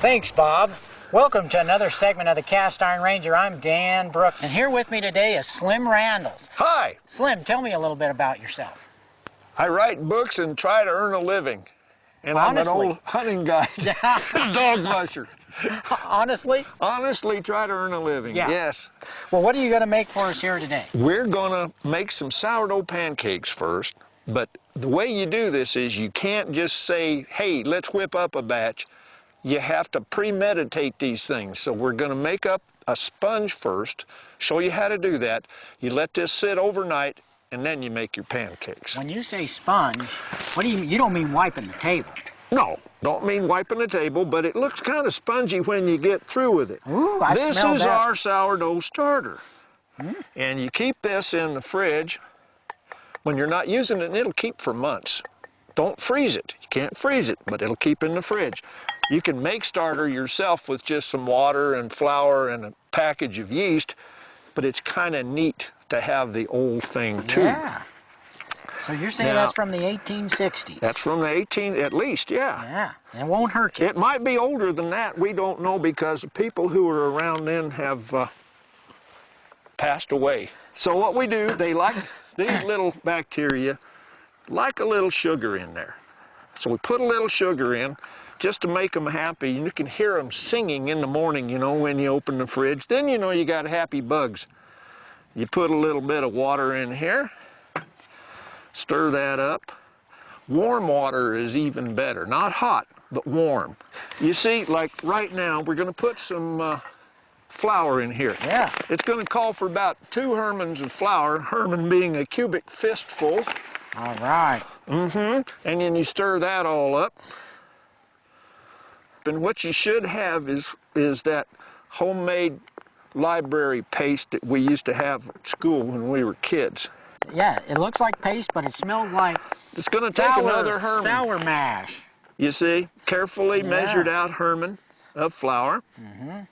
Thanks, Bob. Welcome to another segment of the Cast Iron Ranger. I'm Dan Brooks, and here with me today is Slim Randles. Hi. Slim, tell me a little bit about yourself. I write books and try to earn a living. And Honestly? I'm an old hunting guide, dog musher. Honestly? Honestly, try to earn a living, Yeah. yes. Well, what are you going to make for us here today? We're gonna make some sourdough pancakes first, but the way you do this is you can't just say, hey, let's whip up a batch. You have to premeditate these things. So we're gonna make up a sponge first, show you how to do that. You let this sit overnight, and then you make your pancakes. When you say sponge, what do you don't mean wiping the table? No, don't mean wiping the table, but it looks kind of spongy when you get through with it. Ooh, I This smell is that. our sourdough starter. And you keep this in the fridge. When you're not using it, it'll keep for months. Don't freeze it. You can't freeze it, but it'll keep in the fridge. You can make starter yourself with just some water and flour and a package of yeast, but it's kind of neat to have the old thing too. Yeah. So you're saying Now, that's from the 1860s? That's from the 18, at least, yeah. Yeah, it won't hurt you. It might be older than that. We don't know because the people who were around then have passed away. So what we do, they like, these little bacteria like a little sugar in there. So we put a little sugar in just to make them happy. And you can hear them singing in the morning, you know, when you open the fridge. Then you know you got happy bugs. You put a little bit of water in here, stir that up. Warm water is even better, not hot, but warm. You see, like right now, we're gonna put some flour in here. Yeah. It's gonna call for about 2 Hermans of flour, Herman being a cubic fistful. All right. And then you stir that all up. And what you should have is that homemade library paste that we used to have at school when we were kids. Yeah, it looks like paste, but it smells like It's gonna take another Herman. sour mash. You see, carefully measured out Herman of flour. And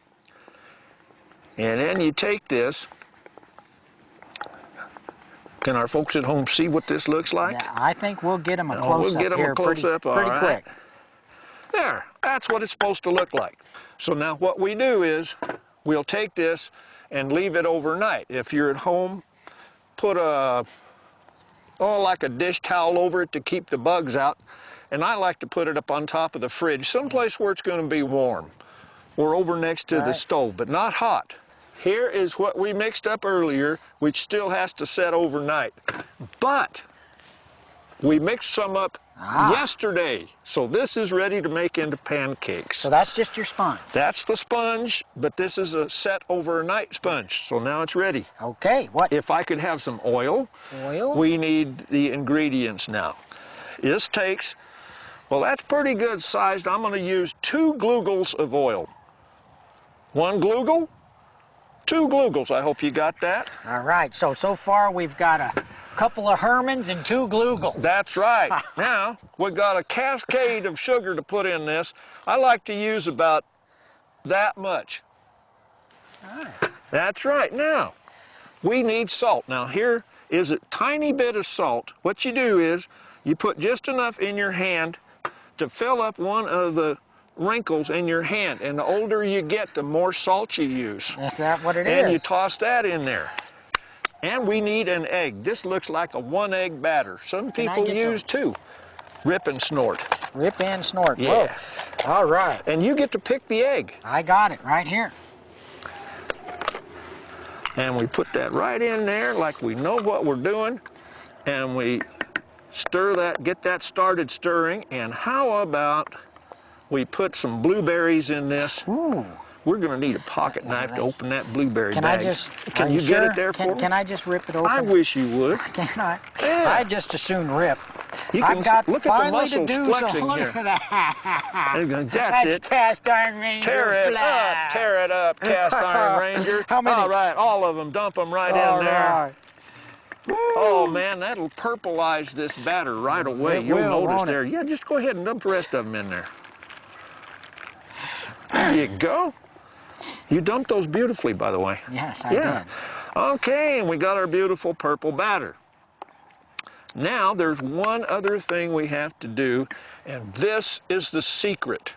then you take this. Can our folks at home see what this looks like? Yeah, I think we'll get them a Oh, close-up we'll get 'em a here close-up, all pretty right. quick. There, that's what it's supposed to look like. So now what we do is we'll take this and leave it overnight. If you're at home, put like a dish towel over it to keep the bugs out. And I like to put it up on top of the fridge, someplace where it's going to be warm. Or over next to the stove, but not hot. Here is what we mixed up earlier, which still has to set overnight. But we mixed some up yesterday, so this is ready to make into pancakes. So that's just your sponge. That's the sponge, but this is a set overnight sponge, so now it's ready. Okay, what? If I could have some oil, we need the ingredients now. This takes, well, that's pretty good sized. I'm going to use 2 glugels of oil. 1 glugel, 2 glugels. I hope you got that. All right, so far we've got a couple of Hermans and 2 glugels. That's right. Now, we've got a cascade of sugar to put in this. I like to use about that much. That's right. Now, we need salt. Now, here is a tiny bit of salt. What you do is you put just enough in your hand to fill up one of the wrinkles in your hand, and the older you get, the more salt you use. Is that what it is? And you toss that in there. And we need an egg. This looks like a 1-egg batter. Some people use 2. Rip and snort. Rip and snort. Yeah. Whoa. All right. And you get to pick the egg. I got it right here. And we put that right in there like we know what we're doing. And we stir that, get that started stirring. And how about we put some blueberries in this? Ooh. We're going to need a pocket knife to open that blueberry bag. Can you get it there for me? Can I just rip it open? I wish you would. Can I? Yeah. I just as soon rip. You I've can got look at the finally to muscles do flexing some. Look here. at that. That's it. Cast Iron Ranger Tear it fly. up, tear it up, Cast Iron Ranger. How many? All right, all of them, dump them right in there. Right. Oh man, that'll purplize this batter right away. You'll notice there. Yeah, just go ahead and dump the rest of them in there. There you go. You dumped those beautifully, by the way. Yes, I did. Okay, and we got our beautiful purple batter. Now, there's one other thing we have to do, and this is the secret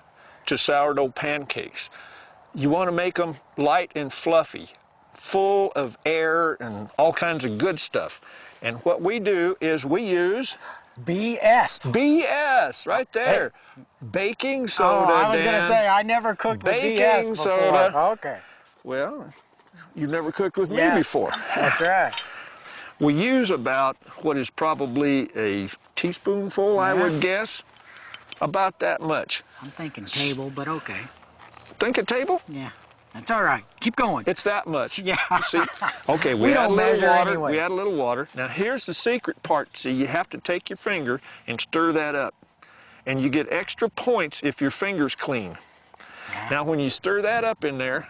to sourdough pancakes. You want to make them light and fluffy, full of air and all kinds of good stuff. And what we do is we use BS. BS, right there. Hey. Baking soda, I was going to say, I never cooked with BS before. Soda. Okay. Well, you've never cooked with me before. That's right. We use about what is probably a teaspoonful, I would guess. About that much. I'm thinking table, but okay. Think a table? Yeah. That's all right. Keep going. It's that much. Yeah. See? Okay, we add a little water. Anyway. We add a little water. Now here's the secret part. See, you have to take your finger and stir that up. And you get extra points if your finger's clean. Yeah. Now when you stir that up in there,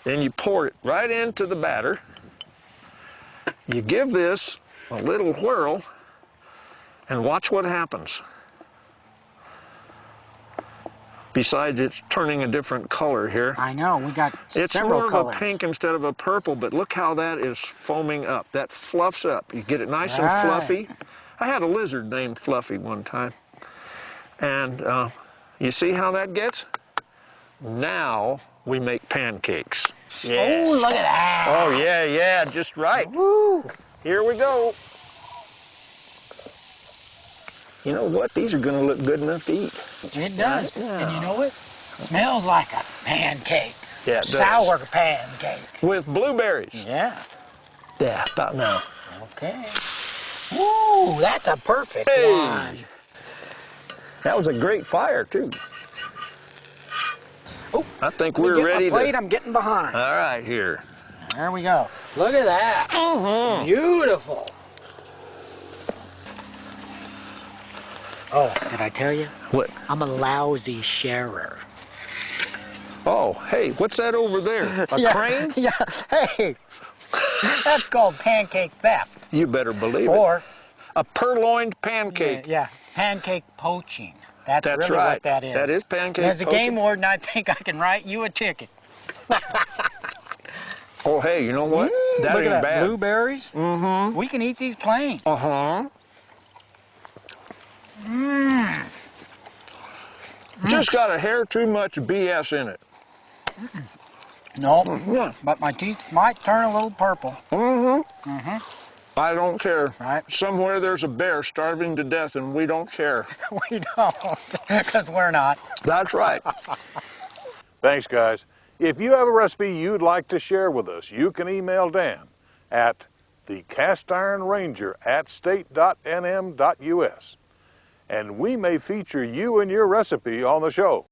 then you pour it right into the batter. You give this a little whirl and watch what happens. Besides, it's turning a different color here. I know, we got it's several more colors. Of a pink instead of a purple, but look how that is foaming up. That fluffs up. You get it nice and fluffy. I had a lizard named Fluffy one time. And you see how that gets? Now we make pancakes. Yeah. Oh, look at that. Oh, yeah, just right. Woo. Here we go. You know what? These are going to look good enough to eat. It does. Yeah. And you know what? It smells like a pancake. Yeah, it does. Sour pancake. With blueberries. Yeah. Yeah, about now. Okay. Ooh, that's a perfect one. That was a great fire, too. Oh, I think we're ready to... I'm getting behind. All right, here. There we go. Look at that. Mm-hmm. Beautiful. Oh, did I tell you? What? I'm a lousy sharer. Oh, hey, what's that over there? A crane? Yeah, hey. That's called pancake theft. You better believe it. Or a purloined pancake. Yeah, pancake poaching. That's really right. What that is. That is pancake As a poaching. game warden, I think I can write you a ticket. Oh, hey, you know what? That look ain't at that. bad. Blueberries. Mm-hmm. We can eat these plain. Uh-huh. Mmm. Just got a hair too much BS in it. No, Yeah. But my teeth might turn a little purple. Mm-hmm. Mm-hmm. I don't care. Right. Somewhere there's a bear starving to death and we don't care. We don't, because we're not. That's right. Thanks, guys. If you have a recipe you'd like to share with us, you can email Dan at thecastironranger@state.nm.us. And we may feature you and your recipe on the show.